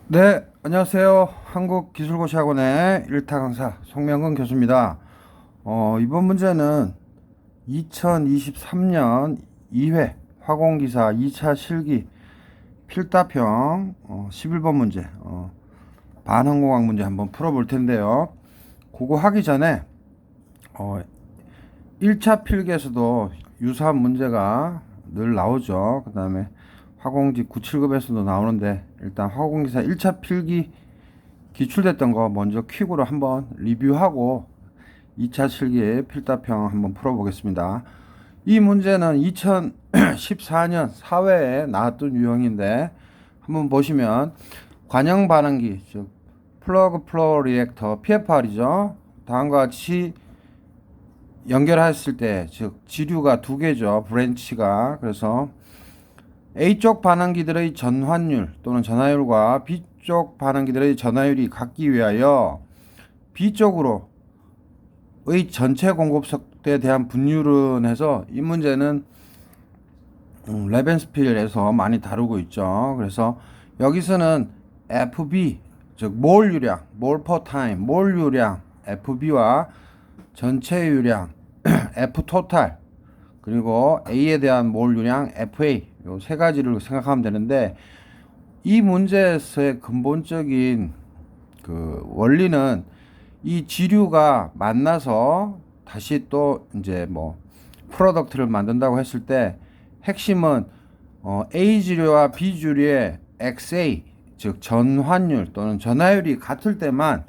네, 안녕하세요. 한국기술고시학원의 일타 강사 송명근 교수입니다. 이번 문제는 2023년 2회 화공기사 2차 실기 필답형 11번 문제, 반항공학 문제 한번 풀어볼 텐데요. 그거 하기 전에 1차 필기에서도 유사한 문제가 늘 나오죠. 그 다음에 화공지 97급에서도 나오는데 일단 화공기사 1차 필기 기출됐던 거 먼저 퀵으로 한번 리뷰하고 2차 실기 필답형 한번 풀어보겠습니다. 이 문제는 2014년 사회에 나왔던 유형인데 한번 보시면 관형 반응기 즉 플러그 플로우 리액터 PFR이죠. 다음과 같이 연결했을 때 즉 지류가 두 개죠. 브랜치가. 그래서 A쪽 반응기들의 전환율 또는 전하율과 B쪽 반응기들의 전하율이 같기 위하여 B쪽으로의 전체 공급속에 대한 분율은 해서 이 문제는 레벤스필에서 많이 다루고 있죠. 그래서 여기서는 FB 즉 몰 유량, 몰 퍼 타임, 몰 유량 FB와 전체 유량 F 토탈 그리고 A에 대한 몰 유량 FA 요 세 가지를 생각하면 되는데 이 문제에서의 근본적인 그 원리는 이 지류가 만나서 다시 또 이제 뭐 프로덕트를 만든다고 했을 때 핵심은 A 지류와 B 지류의 XA 즉 전환율 또는 전하율이 같을 때만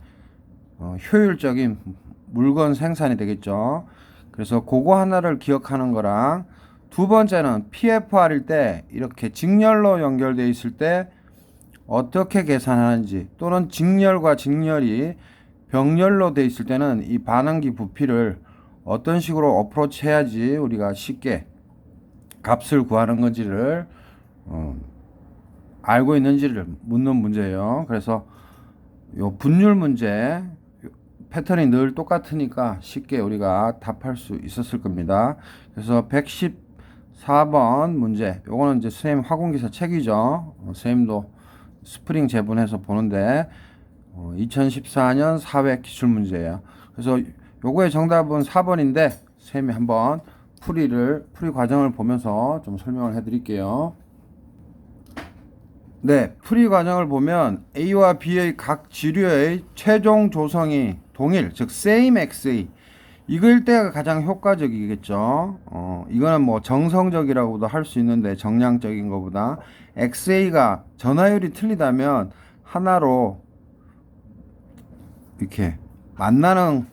효율적인 물건 생산이 되겠죠. 그래서 그거 하나를 기억하는 거랑 두 번째는 PFR일 때 이렇게 직렬로 연결되어 있을 때 어떻게 계산하는지 또는 직렬과 직렬이 병렬로 되어 있을 때는 이 반응기 부피를 어떤 식으로 어프로치 해야지 우리가 쉽게 값을 구하는 건지를 알고 있는지를 묻는 문제예요. 그래서 요 분율 문제 패턴이 늘 똑같으니까 쉽게 우리가 답할 수 있었을 겁니다. 그래서 114번 문제, 요거는 이제 선생님 화공기사 책이죠. 선생님도 스프링 제본해서 보는데 2014년 사회 기출 문제예요. 그래서 요거의 정답은 4번인데 선생님이 한번 풀이 과정을 보면서 좀 설명을 해드릴게요. 네, 풀이 과정을 보면 A와 B의 각 지류의 최종 조성이 동일, 즉 same XA 이거일 때가 가장 효과적이겠죠. 이거는 뭐 정성적이라고도 할 수 있는데 정량적인 것보다 XA가 전하율이 틀리다면 하나로 이렇게 만나는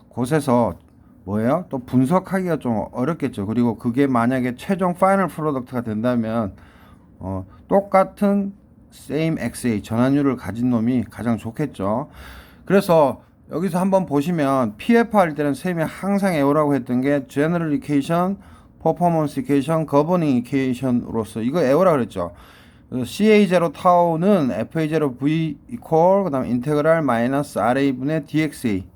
곳에서 뭐예요? 또 분석하기가 좀 어렵겠죠. 그리고 그게 만약에 최종 파이널 프로덕트가 된다면 똑같은 same XA 전환율을 가진 놈이 가장 좋겠죠. 그래서 여기서 한번 보시면 PF 할 때는 쌤이 항상 애호라고 했던 게 General Equation, Performance Equation, Governing Equation으로서 이거 애호라 그랬죠. CA0 타우는 FA0 V equal 그다음 인테그랄 마이너스 RA분의 DXA.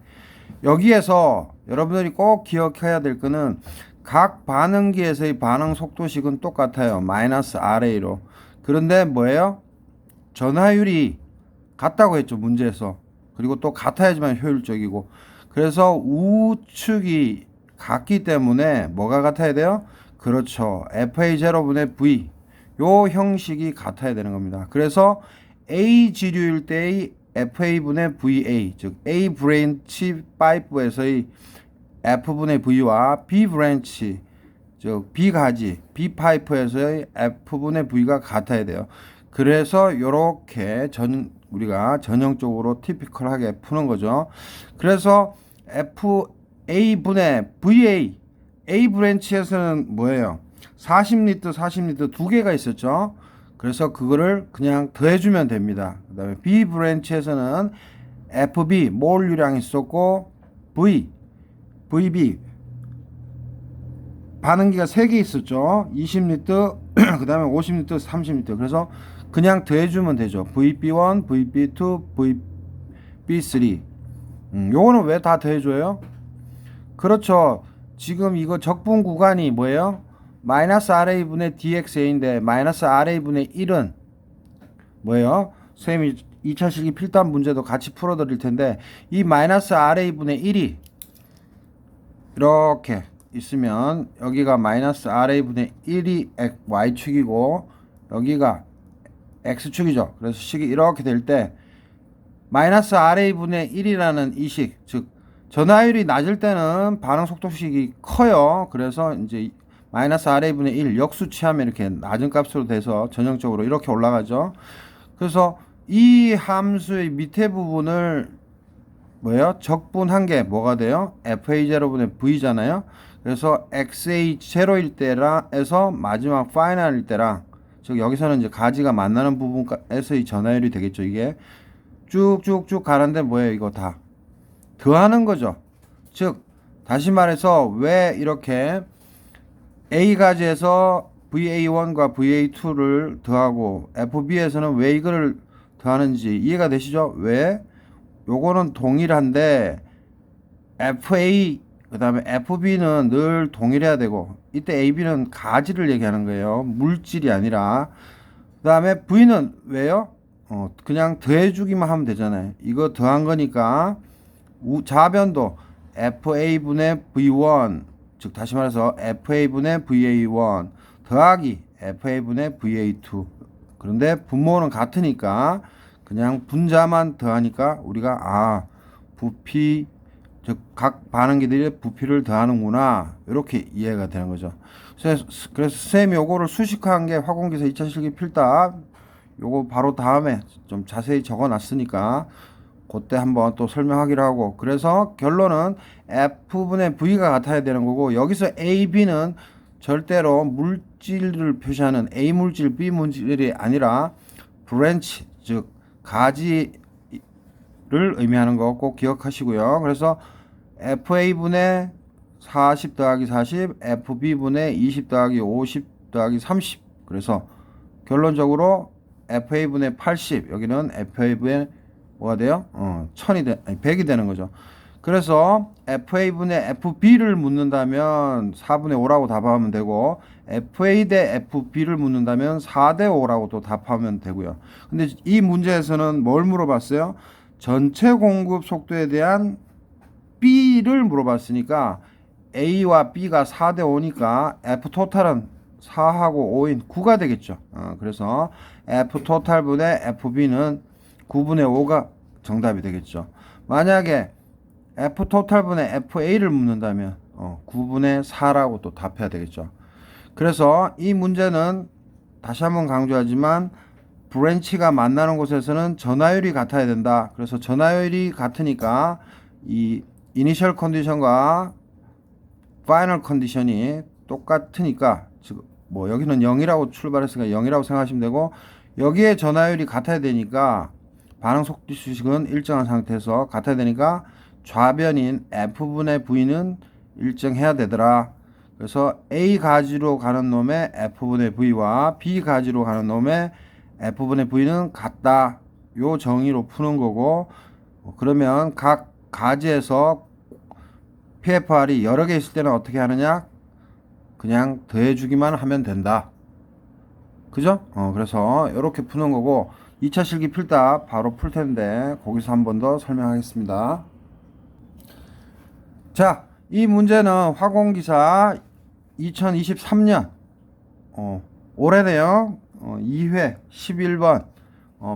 여기에서 여러분들이 꼭 기억해야 될 거는 각 반응기에서의 반응 속도식은 똑같아요. 마이너스 RA로. 그런데 뭐예요? 전하율이 같다고 했죠. 문제에서. 그리고 또 같아야지만 효율적이고. 그래서 우측이 같기 때문에 뭐가 같아야 돼요? 그렇죠. FA0분의 V. 요 형식이 같아야 되는 겁니다. 그래서 A 지류일 때의 FA분의 VA, 즉 A 브랜치 파이프에서의 F분의 V와 B 브랜치, 즉 B 가지, B 파이프에서의 F분의 V가 같아야 돼요. 그래서 요렇게 우리가 전형적으로 티피컬하게 푸는 거죠. 그래서 FA분의 VA, A 브랜치에서는 뭐예요? 40리터, 40리터 두 개가 있었죠. 그래서 그거를 그냥 더해주면 됩니다. 그 다음에 B 브랜치에서는 FB, 몰 유량이 있었고, VB, 반응기가 3개 있었죠. 20리터, 그 다음에 50리터, 30리터. 그래서 그냥 더해주면 되죠. VB1, VB2, VB3. 요거는 왜 다 더해줘요? 그렇죠. 지금 이거 적분 구간이 뭐예요? 마이너스 RA분의 DXA인데 마이너스 RA분의 1은 뭐예요? 선생님이 2차 실기 필답 문제도 같이 풀어 드릴 텐데, 이 마이너스 RA분의 1이 이렇게 있으면 여기가 마이너스 RA분의 1이 Y축이고 여기가 X축이죠. 그래서 식이 이렇게 될 때 마이너스 RA분의 1이라는 이 식, 즉 전하율이 낮을 때는 반응 속도식이 커요. 그래서 이제 마이너스 RA분의 1 역수치하면 이렇게 낮은 값으로 돼서 전형적으로 이렇게 올라가죠. 그래서 이 함수의 밑에 부분을 뭐예요? 적분한 게 뭐가 돼요? FA0분의 V잖아요. 그래서 XA0일 때랑에서 마지막 파이널일 때랑, 즉 여기서는 이제 가지가 만나는 부분에서의 전하율이 되겠죠. 이게 쭉쭉쭉 가는데 뭐예요? 이거 다 더하는 거죠. 즉 다시 말해서 왜 이렇게 A 가지에서 VA1과 VA2를 더하고 FB에서는 왜 이거를 더하는지 이해가 되시죠? 왜? 요거는 동일한데 FA 그 다음에 FB는 늘 동일해야 되고, 이때 AB는 가지를 얘기하는 거예요. 물질이 아니라. 그 다음에 V는 왜요? 그냥 더해주기만 하면 되잖아요. 이거 더한 거니까 좌변도 FA분의 V1, 즉 다시 말해서 FA분의 VA1 더하기 FA분의 VA2. 그런데 분모는 같으니까 그냥 분자만 더하니까 우리가 부피, 즉 각 반응기들이 부피를 더하는구나, 이렇게 이해가 되는 거죠. 그래서 쌤이 요거를 수식화한 게 화공기사 2차 실기 필답, 요거 바로 다음에 좀 자세히 적어 놨으니까 그때 한번 또 설명하기로 하고, 그래서 결론은 F분의 V가 같아야 되는 거고, 여기서 A, B는 절대로 물질을 표시하는 A 물질, B 물질이 아니라 브랜치, 즉 가지를 의미하는 거 꼭 기억하시고요. 그래서 FA분의 40 더하기 40, FB분의 20 더하기 50 더하기 30. 그래서 결론적으로 FA분의 80, 여기는 FA분의 뭐가 돼요? 100이 되는 거죠. 그래서 FA분의 FB를 묻는다면 4분의 5라고 답하면 되고, FA 대 FB를 묻는다면 4대 5라고 또 답하면 되고요. 근데 이 문제에서는 뭘 물어봤어요? 전체 공급 속도에 대한 B를 물어봤으니까 A와 B가 4대 5니까 F 토탈은 4하고 5인 9가 되겠죠. 그래서 F 토탈분의 FB는 9분의 5가 정답이 되겠죠. 만약에 F 토탈분의 FA를 묻는다면 9분의 4라고 또 답해야 되겠죠. 그래서 이 문제는 다시 한번 강조하지만 브랜치가 만나는 곳에서는 전하율이 같아야 된다. 그래서 전하율이 같으니까 이 이니셜 컨디션과 파이널 컨디션이 똑같으니까, 즉 뭐 여기는 0이라고 출발했으니까 0이라고 생각하시면 되고, 여기에 전하율이 같아야 되니까 반응 속도 수식은 일정한 상태에서 같아야 되니까 좌변인 F분의 V는 일정해야 되더라. 그래서 A 가지로 가는 놈의 F분의 V와 B 가지로 가는 놈의 F분의 V는 같다. 요 정의로 푸는 거고, 그러면 각 가지에서 PFR이 여러 개 있을 때는 어떻게 하느냐? 그냥 더해주기만 하면 된다. 그죠? 그래서 이렇게 푸는 거고, 2차 실기 필답 바로 풀 텐데 거기서 한 번 더 설명하겠습니다. 자, 이 문제는 화공기사 2023년 올해네요. 2회 11번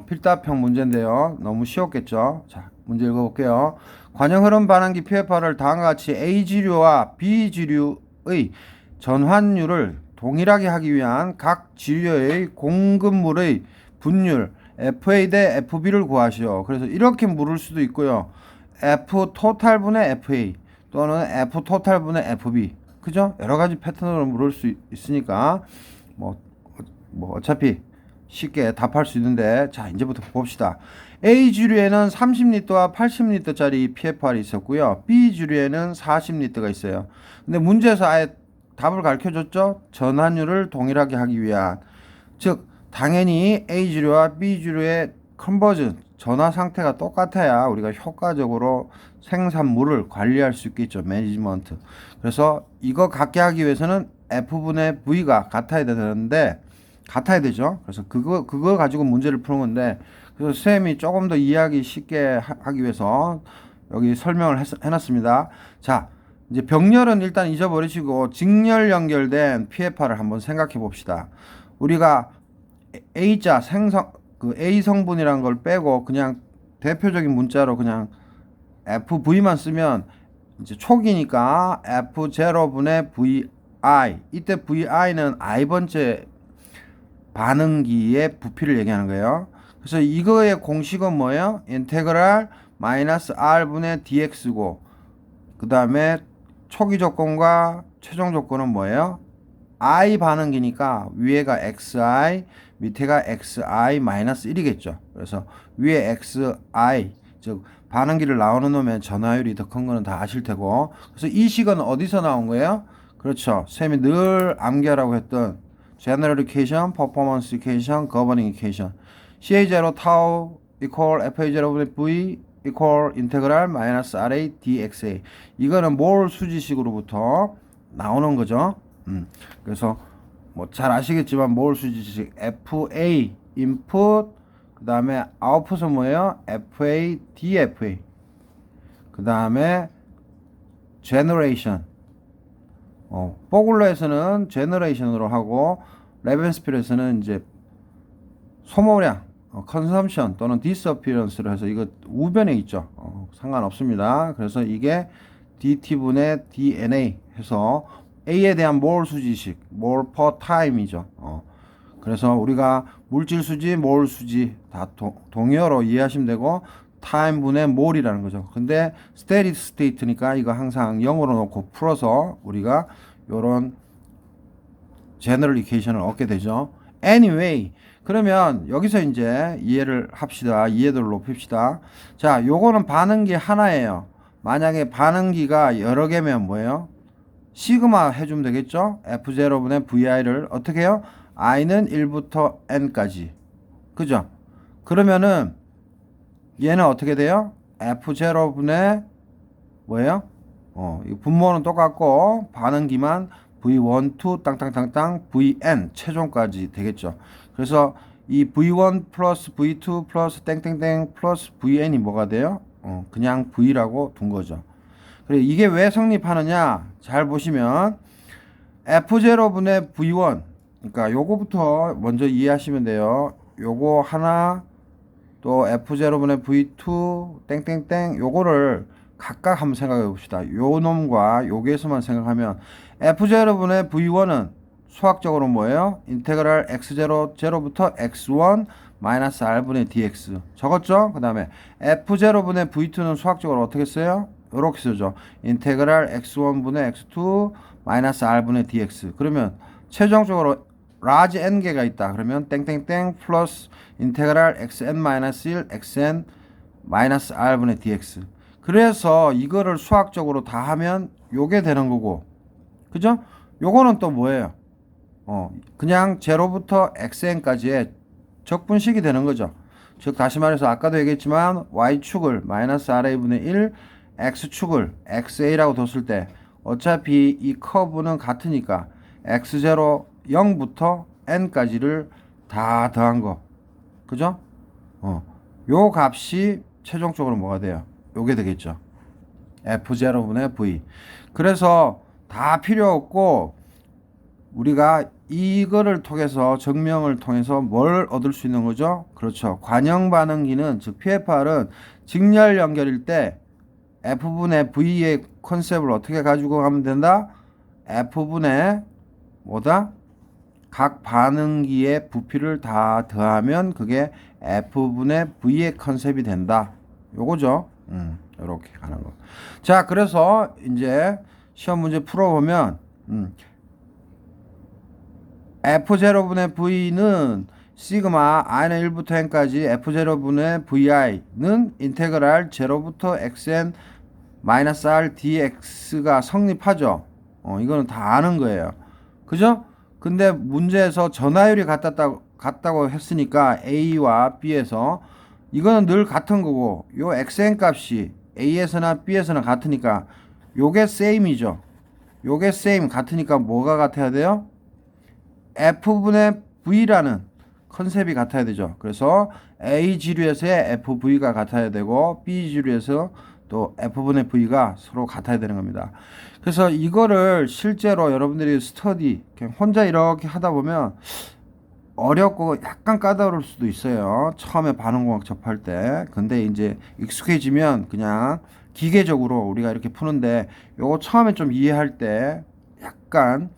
필답형 문제인데요. 너무 쉬웠겠죠? 자, 문제 읽어볼게요. 관형 흐름 반응기 PFR을 다음과 같이 A지류와 B지류의 전환율을 동일하게 하기 위한 각 지류의 공급물의 분율 FA 대 FB를 구하시오. 그래서 이렇게 물을 수도 있고요. F 토탈분의 FA 또는 F 토탈분의 FB. 그죠? 여러 가지 패턴으로 물을 수 있으니까 뭐 어차피 쉽게 답할 수 있는데, 자, 이제부터 봅시다. A주류에는 30L와 80L짜리 PFR이 있었고요. B주류에는 40L가 있어요. 근데 문제에서 아예 답을 가르쳐 줬죠. 전환율을 동일하게 하기 위한, 즉 당연히 A주류와 B주류의 컨버전 전화 상태가 똑같아야 우리가 효과적으로 생산물을 관리할 수 있겠죠. 매니지먼트. 그래서 이거 같게 하기 위해서는 F분의 V가 같아야 되는데, 같아야 되죠. 그래서 그거 가지고 문제를 푸는 건데, 그래서 쌤이 조금 더 이해하기 쉽게 하기 위해서 여기 설명을 해놨습니다. 자, 이제 병렬은 일단 잊어버리시고 직렬 연결된 PFR을 한번 생각해 봅시다. 우리가 A자 그 A 성분이라는 걸 빼고 그냥 대표적인 문자로 그냥 FV만 쓰면 이제 초기니까 F0분의 VI. 이때 VI는 I번째 반응기의 부피를 얘기하는 거예요. 그래서 이거의 공식은 뭐예요? 인테그랄 마이너스 R분의 DX고, 그 다음에 초기 조건과 최종 조건은 뭐예요? I 반응기니까 위에가 XI, 밑에가 XI 마이너스 1이겠죠. 그래서 위에 XI, 즉 반응기를 나오는 놈의 전화율이 더 큰 거는 다 아실 테고, 그래서 이 식은 어디서 나온 거예요? 그렇죠. 쌤이 늘 암기하라고 했던 General Equation, Performance Equation, Governing Equation. CA0 tau equal FA0분의 V equal 인테그랄 마이너스 RA DXA. 이거는 몰 수지식으로부터 나오는 거죠. 그래서 뭐 잘 아시겠지만 몰 수지식 FA input, 그 다음에 아웃풋은 뭐예요? FA DFA. 그 다음에 generation. 포글러에서는 generation으로 하고, 레벤스필에서는 이제 소모량, consumption 또는 disappearance로 해서 이거 우변에 있죠. 상관없습니다. 그래서 이게 dt분의 dna 해서 A에 대한 몰 수지식, 몰 per time이죠. 그래서 우리가 물질 수지, 몰 수지 다 동의어로 이해하시면 되고, time분의 몰이라는 거죠. 근데 steady state니까 이거 항상 0으로 놓고 풀어서 우리가 요런 general equation을 얻게 되죠. Anyway, 그러면 여기서 이제 이해를 합시다. 이해도를 높입시다. 자, 요거는 반응기 하나예요. 만약에 반응기가 여러 개면 뭐예요? 시그마 해주면 되겠죠? F0분의 VI를 어떻게 해요? I는 1부터 N까지. 그죠? 그러면은 얘는 어떻게 돼요? F0분의 뭐예요? 이 분모는 똑같고 반응기만 V1, 2, 땅땅땅땅, VN 최종까지 되겠죠. 그래서 이 V1 플러스 V2 플러스 땡땡땡 플러스 VN이 뭐가 돼요? 그냥 V라고 둔 거죠. 그래, 이게 왜 성립하느냐? 잘 보시면 F0분의 V1, 그러니까 요거부터 먼저 이해하시면 돼요. 요거 하나, 또 F0분의 V2 땡땡땡, 요거를 각각 한번 생각해 봅시다. 요 놈과 요게서만 생각하면 F0분의 V1은 수학적으로 뭐예요? 인테그랄 x0 0부터 x1 마이너스 r분의 dx 적었죠? 그 다음에 F0분의 V2는 수학적으로 어떻게 써요? 이렇게 쓰죠. 인테그랄 x1분의 x2 마이너스 r분의 dx. 그러면 최종적으로 라지 n개가 있다. 그러면 땡땡땡 플러스 인테그랄 xn 마이너스 1 xn 마이너스 r분의 dx. 그래서 이거를 수학적으로 다 하면 요게 되는 거고, 그죠? 요거는 또 뭐예요? 그냥 0부터 xn까지의 적분식이 되는 거죠. 즉 다시 말해서 아까도 얘기했지만 y축을 마이너스 ra분의 1, x축을 xa라고 뒀을 때 어차피 이 커브는 같으니까 x0 0부터 n까지를 다 더한 거, 그죠? 요 값이 최종적으로 뭐가 돼요? 요게 되겠죠. F0분의 V. 그래서 다 필요 없고 우리가 이거를 통해서 증명을 통해서 뭘 얻을 수 있는 거죠? 그렇죠. 관형 반응기는, 즉 PFR은 직렬 연결일 때 F분의 V의 컨셉을 어떻게 가지고 가면 된다? F분의 뭐다? 각 반응기의 부피를 다 더하면 그게 F분의 V의 컨셉이 된다. 요거죠. 이렇게 가는 거. 자, 그래서 이제 시험 문제 풀어보면 F0분의 V는 시그마 i는 1부터 n까지 F0분의 VI는 인테그랄 0부터 xn 마이너스 r dx가 성립하죠. 이거는 다 아는 거예요. 그죠? 근데 문제에서 전화율이 같다고 했으니까 A와 B에서 이거는 늘 같은 거고, 요 xn 값이 A에서나 B에서나 같으니까 요게 same이죠. 요게 same 같으니까 뭐가 같아야 돼요? F분의 FV라는 컨셉이 같아야 되죠. 그래서 A 지류에서의 FV가 같아야 되고 B 지류에서 또 F분의 V가 서로 같아야 되는 겁니다. 그래서 이거를 실제로 여러분들이 스터디 그냥 혼자 이렇게 하다 보면 어렵고 약간 까다로울 수도 있어요. 처음에 반응공학 접할 때. 근데 이제 익숙해지면 그냥 기계적으로 우리가 이렇게 푸는데 요거 처음에 좀 이해할 때 약간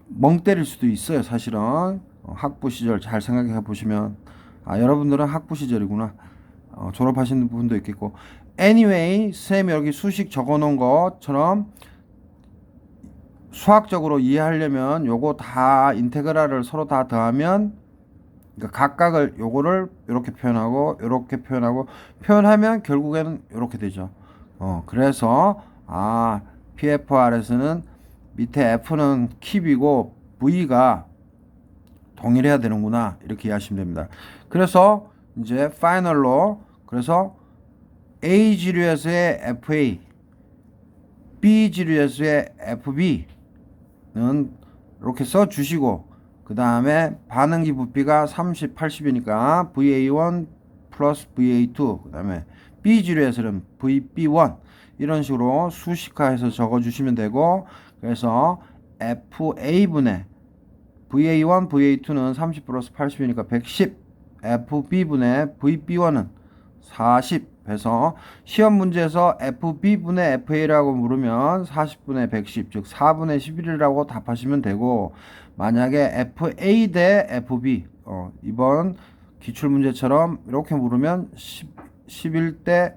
멍 때릴 수도 있어요. 사실은 학부 시절 잘 생각해 보시면 아 여러분들은 학부 시절이구나. 졸업하시는 분도 있겠고 anyway 쌤이 여기 수식 적어 놓은 것처럼 수학적으로 이해하려면 요거 다 인테그랄을 서로 다 더하면 그러니까 각각을 요거를 이렇게 표현하고 이렇게 표현하고 표현하면 결국에는 이렇게 되죠. 그래서 PFR에서는 밑에 F는 킵이고 V가 동일해야 되는구나 이렇게 이해하시면 됩니다. 그래서 이제 파이널로 그래서 A 지류에서의 FA, B 지류에서의 FB는 이렇게 써 주시고 그 다음에 반응기 부피가 30, 80이니까 VA1 플러스 VA2 그 다음에 B 지류에서는 VB1 이런 식으로 수식화해서 적어 주시면 되고 그래서 FA분의 VA1, VA2는 30 플러스 80이니까 110 FB분의 VB1은 40 해서 시험 문제에서 FB분의 FA라고 물으면 40분의 110 즉 4분의 11이라고 답하시면 되고 만약에 FA 대 FB 이번 기출문제처럼 이렇게 물으면 11대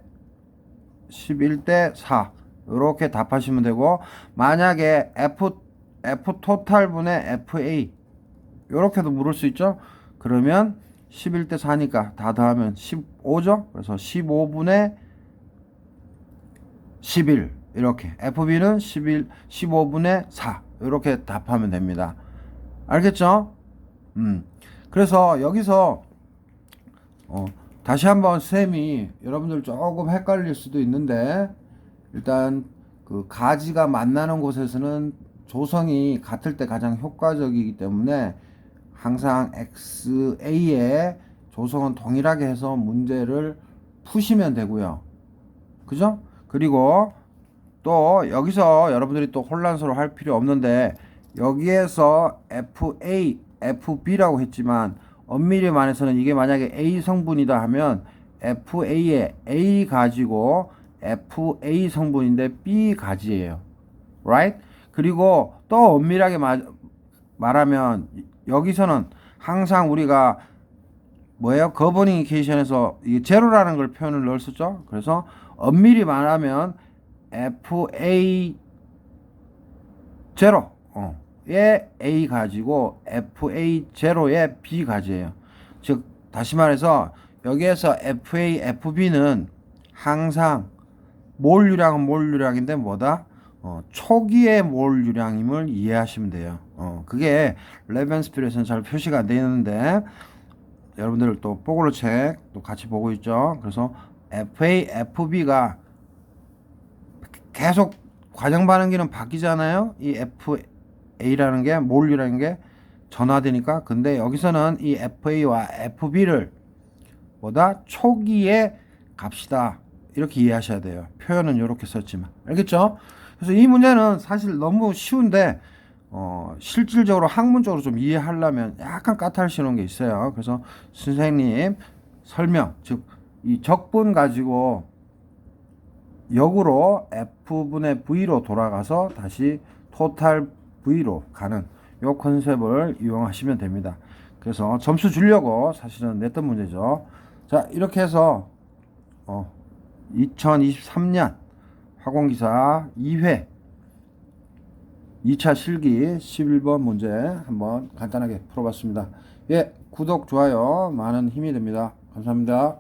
4 이렇게 답하시면 되고 만약에 F 토탈분의 FA 이렇게도 물을 수 있죠. 그러면 11대 4니까 다 더하면 15죠. 그래서 15분의 11 이렇게 FB는 15분의 4 이렇게 답하면 됩니다. 알겠죠? 그래서 여기서 다시 한번 쌤이 여러분들 조금 헷갈릴 수도 있는데 일단 그 가지가 만나는 곳에서는 조성이 같을 때 가장 효과적이기 때문에 항상 XA의 조성은 동일하게 해서 문제를 푸시면 되고요. 그죠? 그리고 또 여기서 여러분들이 또 혼란스러워 할 필요 없는데 여기에서 FA, FB라고 했지만 엄밀히 말해서는 이게 만약에 A 성분이다 하면 FA에 A 가지고 FA 성분인데 B 가지예요. right? 그리고 또 엄밀하게 말하면 여기서는 항상 우리가 뭐예요? 거버닝 이케이션에서 이 제로라는 걸 표현을 넣었었죠. 그래서 엄밀히 말하면 FA 제로에 A 가지고 FA 제로에 B 가지예요. 즉 다시 말해서 여기에서 FA, FB는 항상 몰 유량은 몰 유량인데 뭐다? 초기의 몰 유량임을 이해하시면 돼요. 그게 레벤스필에서는 잘 표시가 안 되어 있는데 여러분들 또 포글러 책 또 같이 보고 있죠. 그래서 FA, FB가 계속 과정 반응기는 바뀌잖아요. 이 FA라는 게 몰 유량인 게 전화되니까. 근데 여기서는 이 FA와 FB를 보다 초기의 값이다. 이렇게 이해하셔야 돼요. 표현은 이렇게 썼지만. 알겠죠? 그래서 이 문제는 사실 너무 쉬운데 실질적으로 학문적으로 좀 이해하려면 약간 까탈스러운 게 있어요. 그래서 선생님 설명, 즉 이 적분 가지고 역으로 F분의 V로 돌아가서 다시 토탈 V로 가는 요 컨셉을 이용하시면 됩니다. 그래서 점수 주려고 사실은 냈던 문제죠. 자, 이렇게 해서 2023년 학원기사 2회 2차 실기 11번 문제 한번 간단하게 풀어봤습니다. 예, 구독, 좋아요 많은 힘이 됩니다. 감사합니다.